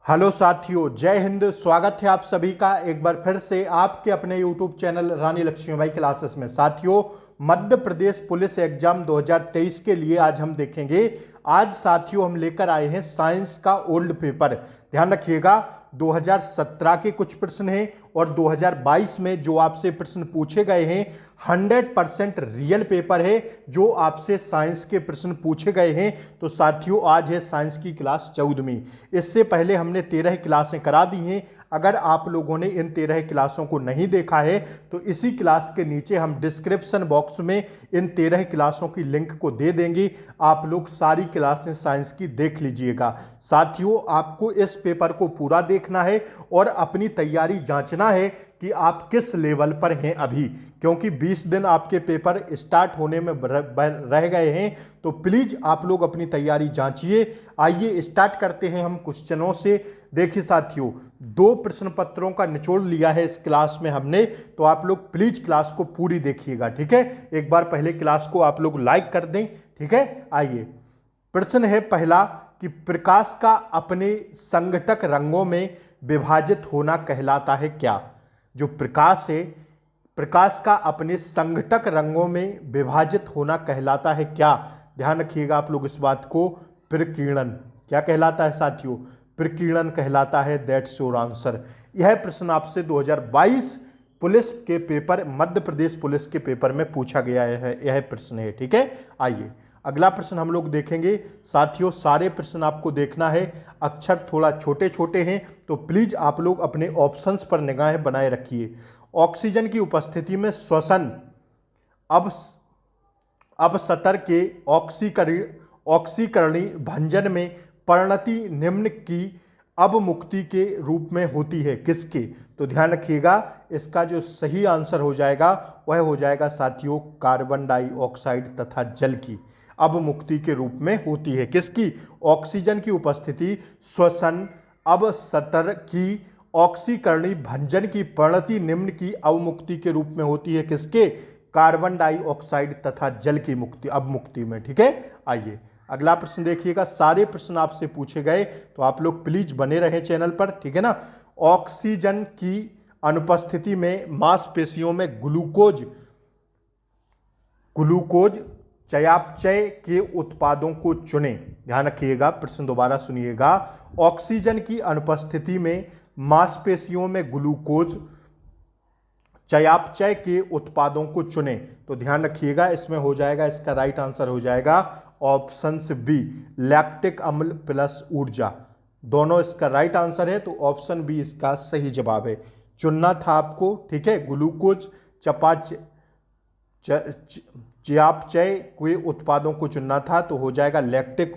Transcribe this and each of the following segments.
Hello साथियों, जय हिंद। स्वागत है आप सभी का एक बार फिर से आपके अपने YouTube चैनल रानी लक्ष्मीबाई क्लासेस में। साथियों, मध्य प्रदेश पुलिस एग्जाम 2023 के लिए आज हम देखेंगे। आज साथियों हम लेकर आए हैं साइंस का ओल्ड पेपर। ध्यान रखिएगा, 2017 के कुछ प्रश्न हैं और 2022 में जो आपसे प्रश्न पूछे गए हैं 100% रियल पेपर है जो आपसे साइंस के प्रश्न पूछे गए हैं। तो साथियों आज है साइंस की क्लास 14वीं। इससे पहले हमने 13 क्लासें करा दी हैं। अगर आप लोगों ने इन 13 क्लासों को नहीं देखा है तो इसी क्लास के नीचे हम डिस्क्रिप्शन बॉक्स में इन 13 क्लासों की लिंक को दे देंगे। आप लोग सारी क्लासें साइंस की देख लीजिएगा। साथियों आपको इस पेपर को पूरा देखना है और अपनी तैयारी जांचना है कि आप किस लेवल पर हैं अभी, क्योंकि 20 दिन आपके पेपर स्टार्ट होने में रह गए हैं। तो प्लीज आप लोग अपनी तैयारी जांचिए। आइए स्टार्ट करते हैं हम क्वेश्चनों से। देखिए साथियों, 2 प्रश्न पत्रों का निचोड़ लिया है इस क्लास में हमने, तो आप लोग प्लीज क्लास को पूरी देखिएगा। ठीक है, एक बार पहले क्लास को आप लोग लाइक कर दें। ठीक है, आइए प्रश्न है पहला कि प्रकाश का अपने संघटक रंगों में विभाजित होना कहलाता है क्या। जो प्रकाश है, प्रकाश का अपने संघटक रंगों में विभाजित होना कहलाता है क्या। ध्यान रखिएगा आप लोग इस बात को। प्रकीर्णन क्या कहलाता है साथियों? प्रकीर्णन कहलाता है। That's your answer. यह प्रश्न आपसे 2022 पुलिस के पेपर, मध्य प्रदेश पुलिस के पेपर में पूछा गया है। यह प्रश्न है। ठीक है, आइए अगला प्रश्न हम लोग देखेंगे। साथियों सारे प्रश्न आपको देखना है, अक्षर थोड़ा छोटे छोटे हैं तो प्लीज आप लोग अपने ऑप्शंस पर निगाहें बनाए रखिए। ऑक्सीजन की उपस्थिति में श्वसन अपसतर के ऑक्सीकरणी भंजन में परिणति निम्न की अवमुक्ति के रूप में होती है किसके। तो ध्यान रखिएगा, इसका जो सही आंसर हो जाएगा वह हो जाएगा साथियों कार्बन डाइऑक्साइड तथा जल की अवमुक्ति के रूप में होती है। किसकी? ऑक्सीजन की उपस्थिति श्वसन अवसतर की ऑक्सीकरणी भंजन की परिणति निम्न की अवमुक्ति के रूप में होती है। किसके? कार्बन डाइऑक्साइड तथा जल की मुक्ति अवमुक्ति में। ठीक है, आइए अगला प्रश्न देखिएगा। सारे प्रश्न आपसे पूछे गए तो आप लोग प्लीज बने रहें चैनल पर। ठीक है ना। ऑक्सीजन की अनुपस्थिति में मांसपेशियों में ग्लूकोज चयापचय के उत्पादों को चुनें। ध्यान रखिएगा, प्रश्न दोबारा सुनिएगा। ऑक्सीजन की अनुपस्थिति में मांसपेशियों में ग्लूकोज चयापचय के उत्पादों को चुनें। तो ध्यान रखिएगा, इसमें हो जाएगा, इसका राइट आंसर हो जाएगा ऑप्शन बी, लैक्टिक अम्ल प्लस ऊर्जा। दोनों इसका राइट आंसर है, तो ऑप्शन बी इसका सही जवाब है। चुनना था आपको। ठीक है, ग्लूकोज चयापचय के उत्पादों को चुनना था, तो हो जाएगा लैक्टिक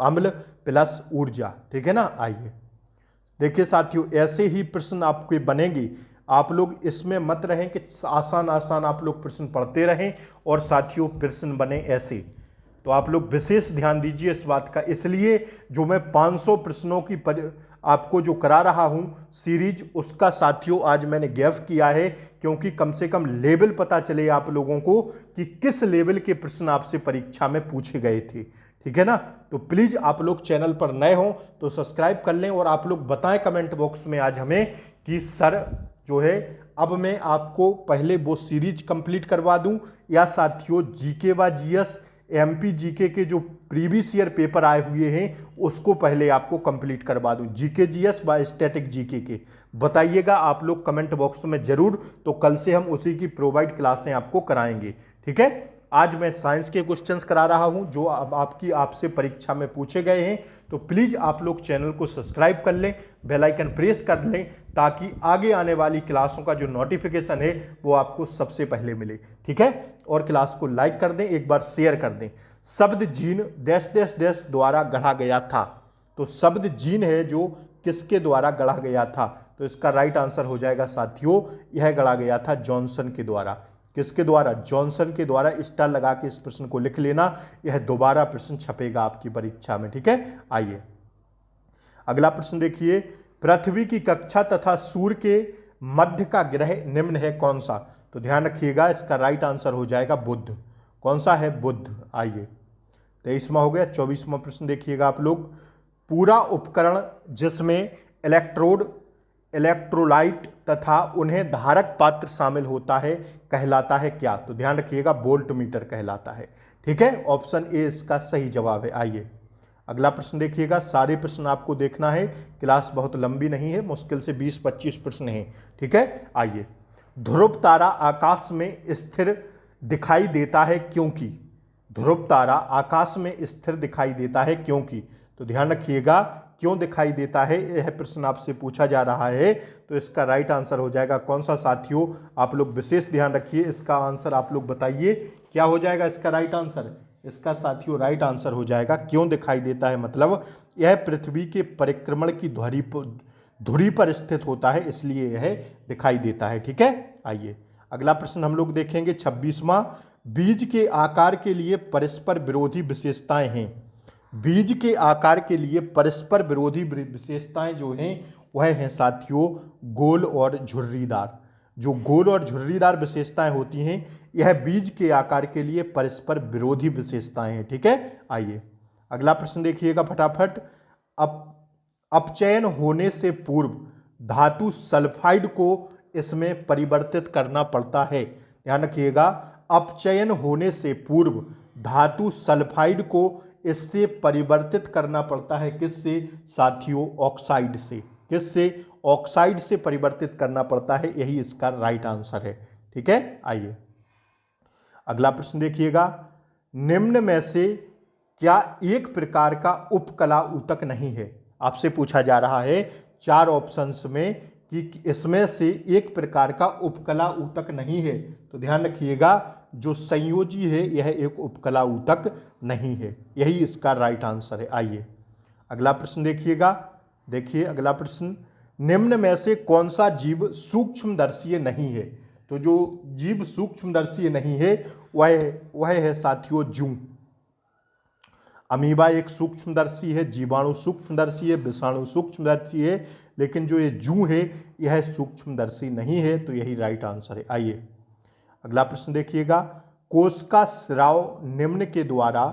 अम्ल प्लस ऊर्जा। ठीक है ना। आइए देखिए साथियों, ऐसे ही प्रश्न आपके बनेंगे। आप लोग इसमें मत रहें कि आसान आसान आप लोग प्रश्न पढ़ते रहें और साथियों प्रश्न बने ऐसे। तो आप लोग विशेष ध्यान दीजिए इस बात का। इसलिए जो मैं 500 प्रश्नों की आपको जो करा रहा हूं सीरीज, उसका साथियों आज मैंने गैप किया है, क्योंकि कम से कम लेवल पता चले आप लोगों को कि किस लेवल के प्रश्न आपसे परीक्षा में पूछे गए थे। ठीक है ना। तो प्लीज आप लोग चैनल पर नए हो तो सब्सक्राइब कर लें और आप लोग बताएं कमेंट बॉक्स में आज हमें कि सर जो है अब मैं आपको पहले वो सीरीज कंप्लीट करवा दूं या साथियों जीके व जीएस एमपी जीके के जो प्रीवियस ईयर पेपर आए हुए हैं उसको पहले आपको कंप्लीट करवा दूं, जीके जीएस व स्टैटिक जीके के। बताइएगा आप लोग कमेंट बॉक्स में जरूर, तो कल से हम उसी की प्रोवाइड क्लासें आपको कराएंगे। ठीक है, आज मैं साइंस के क्वेश्चंस करा रहा हूं जो अब आपसे परीक्षा में पूछे गए हैं। तो प्लीज आप लोग चैनल को सब्सक्राइब कर लें, बेल आइकन प्रेस कर लें, ताकि आगे आने वाली क्लासों का जो नोटिफिकेशन है वो आपको सबसे पहले मिले। ठीक है, और क्लास को लाइक कर दें, एक बार शेयर कर दें। शब्द जीन डैश डैश डैश द्वारा गढ़ा गया था। तो शब्द जीन है जो किसके द्वारा गढ़ा गया था, तो इसका राइट आंसर हो जाएगा साथियों, यह गढ़ा गया था जॉनसन के द्वारा। किसके द्वारा? जॉनसन के द्वारा। स्टार लगा के इस प्रश्न को लिख लेना, यह दोबारा प्रश्न छपेगा आपकी परीक्षा में। ठीक है, आइए अगला प्रश्न देखिए। पृथ्वी की कक्षा तथा सूर्य के मध्य का ग्रह निम्न है कौन सा। तो ध्यान रखिएगा, इसका राइट आंसर हो जाएगा बुध। कौन सा है? बुध। आइए 23वां हो गया। 24वां प्रश्न देखिएगा आप लोग। पूरा उपकरण जिसमें इलेक्ट्रोड, इलेक्ट्रोलाइट तथा उन्हें धारक पात्र शामिल होता है कहलाता है क्या? तो ध्यान रखिएगा वोल्ट मीटर कहलाता है। ठीक है, ऑप्शन ए इसका सही जवाब है। आइए अगला प्रश्न देखिएगा। सारे प्रश्न आपको देखना है, क्लास बहुत लंबी नहीं है, मुश्किल से 20-25 प्रश्न हैं। ठीक है, आइए। ध्रुव तारा आकाश में स्थिर दिखाई देता है क्योंकि? ध्रुव तारा आकाश में स्थिर दिखाई देता है क्योंकि? तो ध्यान रखिएगा, क्यों दिखाई देता है यह प्रश्न आपसे पूछा जा रहा है, तो इसका राइट आंसर हो जाएगा कौन सा साथियों? आप लोग विशेष ध्यान रखिए, इसका आंसर आप लोग बताइए क्या हो जाएगा इसका राइट आंसर? इसका साथियों राइट आंसर हो जाएगा क्यों दिखाई देता है, मतलब यह पृथ्वी के परिक्रमण की धुरी पर स्थित होता है, इसलिए यह दिखाई देता है। ठीक है, आइए अगला प्रश्न हम लोग देखेंगे 26वां। बीज के आकार के लिए परस्पर विरोधी विशेषताएं हैं। बीज के आकार के लिए परस्पर विरोधी विशेषताएं जो हैं वह हैं साथियों गोल और झुर्रीदार। जो गोल और झुर्रीदार विशेषताएं होती हैं यह बीज के आकार के लिए परस्पर विरोधी विशेषताएं हैं। ठीक है, आइए अगला प्रश्न देखिएगा फटाफट। अपचयन होने से पूर्व धातु सल्फाइड को इसमें परिवर्तित करना पड़ता है। ध्यान रखिएगा, अपचयन होने से पूर्व धातु सल्फाइड को इससे परिवर्तित करना पड़ता है। किससे साथियों? ऑक्साइड से। किससे? ऑक्साइड से परिवर्तित करना पड़ता है, यही इसका राइट आंसर है। ठीक है, आइए अगला प्रश्न देखिएगा। निम्न में से क्या एक प्रकार का उपकला ऊतक नहीं है? आपसे पूछा जा रहा है 4 ऑप्शंस में कि इसमें से एक प्रकार का उपकला ऊतक नहीं है। तो ध्यान रखिएगा, जो संयोजी है यह एक उपकला ऊतक नहीं है, यही इसका राइट आंसर है। आइए अगला प्रश्न देखिएगा। देखिए अगला प्रश्न, निम्न में से कौन सा जीव सूक्ष्मदर्शीय नहीं है? तो जो जीव सूक्ष्मदर्शीय नहीं है वह है साथियों जूं। अमीबा एक सूक्ष्मदर्शी है, जीवाणु सूक्ष्मदर्शी है, विषाणु सूक्ष्मदर्शी है, लेकिन जो ये जूं है यह सूक्ष्मदर्शी नहीं है, तो यही राइट आंसर है। आइए अगला प्रश्न देखिएगा। कोशिका स्राव निम्न के द्वारा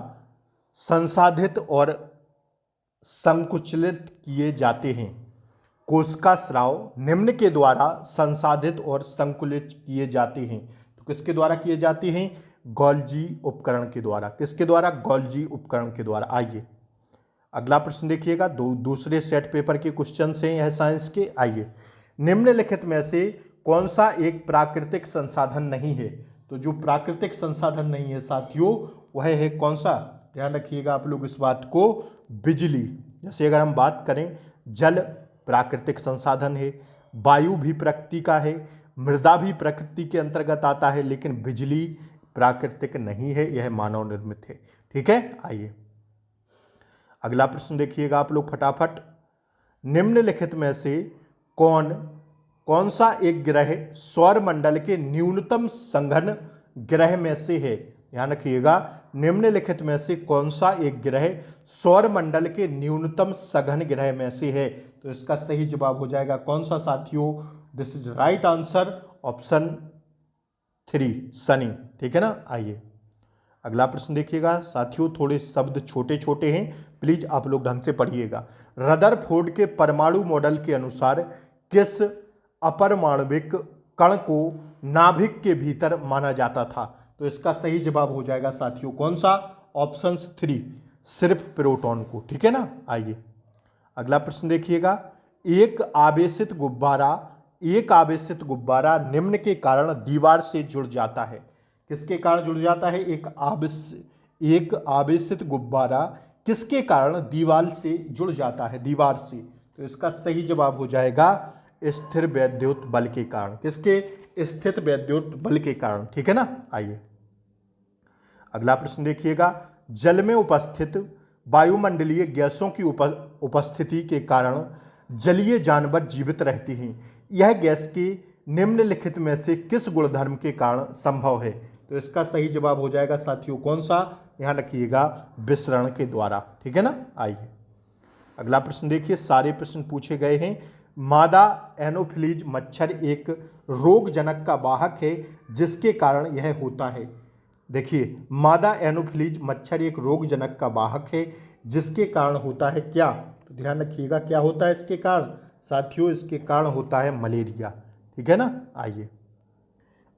संसाधित और संकुचित किए जाते हैं। कोशिका स्राव निम्न के द्वारा संसाधित और संकुलित किए जाते हैं। तो किसके द्वारा किए जाते हैं? गोल्जी उपकरण के द्वारा। किसके द्वारा? गोल्जी उपकरण के द्वारा। आइए अगला प्रश्न देखिएगा। दूसरे सेट पेपर के क्वेश्चन हैं यह साइंस के। आइए, निम्नलिखित में से कौन सा एक प्राकृतिक संसाधन नहीं है? तो जो प्राकृतिक संसाधन नहीं है साथियों वह है कौन सा? ध्यान रखिएगा आप लोग इस बात को, बिजली। जैसे अगर हम बात करें, जल प्राकृतिक संसाधन है, वायु भी प्रकृति का है, मृदा भी प्रकृति के अंतर्गत आता है, लेकिन बिजली प्राकृतिक नहीं है, यह मानव निर्मित है। ठीक है, आइए अगला प्रश्न देखिएगा आप लोग फटाफट। निम्नलिखित में से कौन सा एक ग्रह सौरमंडल के न्यूनतम सघन ग्रह में से है? ध्यान रखिएगा, निम्नलिखित में से कौन सा एक ग्रह सौरमंडल के न्यूनतम सघन ग्रह में से है? तो इसका सही जवाब हो जाएगा कौन सा साथियों? This is right answer, option 3 Shani. ठीक है ना, आइए अगला प्रश्न देखिएगा साथियों। थोड़े शब्द छोटे छोटे हैं, प्लीज आप लोग ढंग से पढ़िएगा। रदरफोर्ड के परमाणु मॉडल के अनुसार किस अपरमाणविक कण को नाभिक के भीतर माना जाता था? तो इसका सही जवाब हो जाएगा साथियों कौन सा? ऑप्शन 3 सिर्फ प्रोटॉन को। ठीक है ना, आइए अगला प्रश्न देखिएगा। एक आवेशित गुब्बारा निम्न के कारण दीवार से जुड़ जाता है। किसके कारण जुड़ जाता है? एक आवेशित गुब्बारा किसके कारण दीवार से जुड़ जाता है? दीवार से। तो इसका सही जवाब हो जाएगा स्थिर वैद्युत बल के कारण। किसके? स्थित वैद्युत बल के कारण। ठीक है ना, आइए अगला प्रश्न देखिएगा। जल में उपस्थित वायुमंडलीय गैसों की उपस्थिति के कारण जलीय जानवर जीवित रहते हैं। यह गैस के निम्नलिखित में से किस गुणधर्म के कारण संभव है? तो इसका सही जवाब हो जाएगा साथियों कौन सा? ध्यान रखिएगा, विसरण के द्वारा। ठीक है ना, आइए अगला प्रश्न देखिए। सारे प्रश्न पूछे गए हैं। मादा एनोफिलीज मच्छर एक रोगजनक का वाहक है जिसके कारण यह होता है। देखिए, मादा एनोफिलीज मच्छर एक रोगजनक का वाहक है जिसके कारण होता है क्या? तो ध्यान रखिएगा क्या होता है इसके कारण? साथियों इसके कारण होता है मलेरिया। ठीक है ना।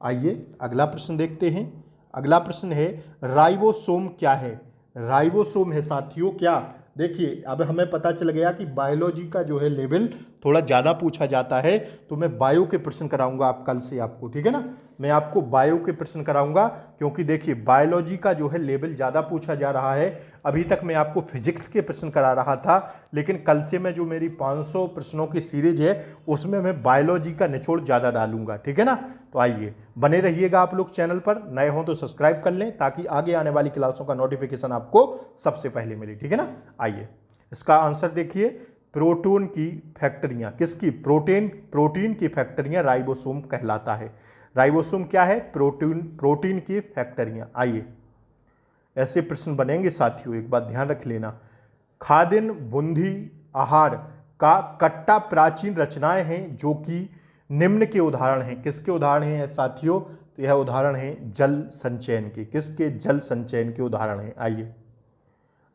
आइए अगला प्रश्न देखते हैं। अगला प्रश्न है राइबोसोम क्या है। राइबोसोम है साथियों क्या, देखिए अब हमें पता चल गया कि बायोलॉजी का जो है लेवल थोड़ा ज़्यादा पूछा जाता है, तो मैं बायो के प्रश्न कराऊंगा आप कल से आपको। ठीक है ना, मैं आपको बायो के प्रश्न कराऊंगा, क्योंकि देखिए बायोलॉजी का जो है लेवल ज़्यादा पूछा जा रहा है। अभी तक मैं आपको फिजिक्स के प्रश्न करा रहा था, लेकिन कल से मैं जो मेरी 500 प्रश्नों की सीरीज है उसमें मैं बायोलॉजी का निचोड़ ज़्यादा डालूंगा। ठीक है ना, तो आइए बने रहिएगा आप लोग चैनल पर, नए हों तो सब्सक्राइब कर लें ताकि आगे आने वाली क्लासों का नोटिफिकेशन आपको सबसे पहले मिले। ठीक है ना। आइए इसका आंसर देखिए, प्रोटीन की फैक्टरियां, किसकी, प्रोटीन की फैक्टरियां राइबोसोम कहलाता है। राइबोसोम क्या है, प्रोटीन की फैक्टरियां। आइए ऐसे प्रश्न बनेंगे साथियों, एक बात ध्यान रख लेना। खाद्यान्न बुंदी आहार का कट्टा प्राचीन रचनाएं हैं जो कि निम्न के उदाहरण हैं। किसके उदाहरण हैं साथियों, तो यह उदाहरण है जल संचयन के। किसके, जल संचयन के उदाहरण हैं। आइए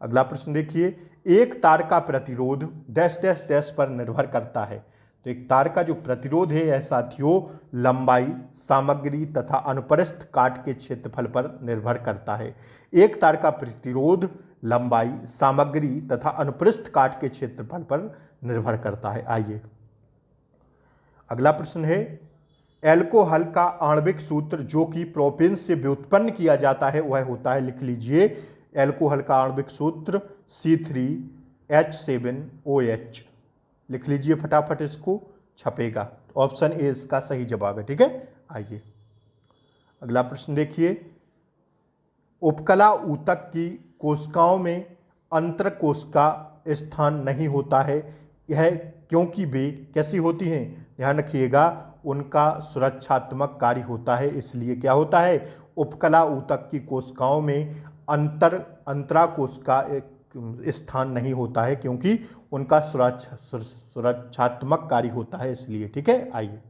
अगला प्रश्न देखिए, एक तार का प्रतिरोध डैश डैश डैश पर निर्भर करता है। तो एक तार का जो प्रतिरोध है यह साथियों लंबाई, सामग्री तथा अनुप्रस्थ काट के क्षेत्रफल पर निर्भर करता है। एक तार का प्रतिरोध लंबाई, सामग्री तथा अनुप्रस्थ काट के क्षेत्रफल पर निर्भर करता है। आइए अगला प्रश्न है, एल्कोहल का आणविक सूत्र जो कि प्रोपेन से व्युत्पन्न किया जाता है वह होता है, लिख लीजिए, एल्कोहल का आणविक सूत्र C3H7OH। लिख लीजिए फटाफट, इसको छपेगा। ऑप्शन ए इसका सही जवाब है। ठीक है। आइए अगला प्रश्न देखिए, उपकला ऊतक की कोशिकाओं में अंतरकोशिका स्थान नहीं होता है, यह क्योंकि वे कैसी होती हैं, ध्यान रखिएगा, उनका सुरक्षात्मक कार्य होता है, इसलिए क्या होता है, उपकला ऊतक की कोशिकाओं में अंतराकोशिका स्थान नहीं होता है क्योंकि उनका सुरक्षात्मक कार्य होता है, इसलिए। ठीक है। आइए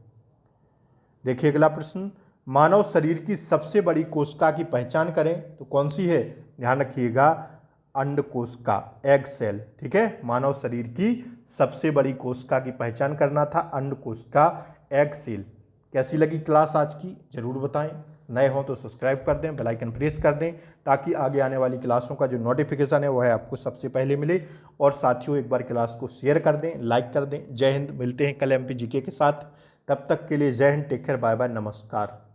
देखिए अगला प्रश्न, मानव शरीर की सबसे बड़ी कोशिका की पहचान करें, तो कौन सी है, ध्यान रखिएगा, अंड कोशिका, एग सेल। ठीक है, मानव शरीर की सबसे बड़ी कोशिका की पहचान करना था, अंड कोशिका, एग सेल। कैसी लगी क्लास आज की, जरूर बताएं। नए हों तो सब्सक्राइब कर दें, बेल आइकन प्रेस कर दें ताकि आगे आने वाली क्लासों का जो नोटिफिकेशन है वह आपको सबसे पहले मिले। और साथियों एक बार क्लास को शेयर कर दें, लाइक कर दें। जय हिंद, मिलते हैं कल एमपी जीके के साथ, तब तक के लिए जय Hind, take care, bye bye, नमस्कार।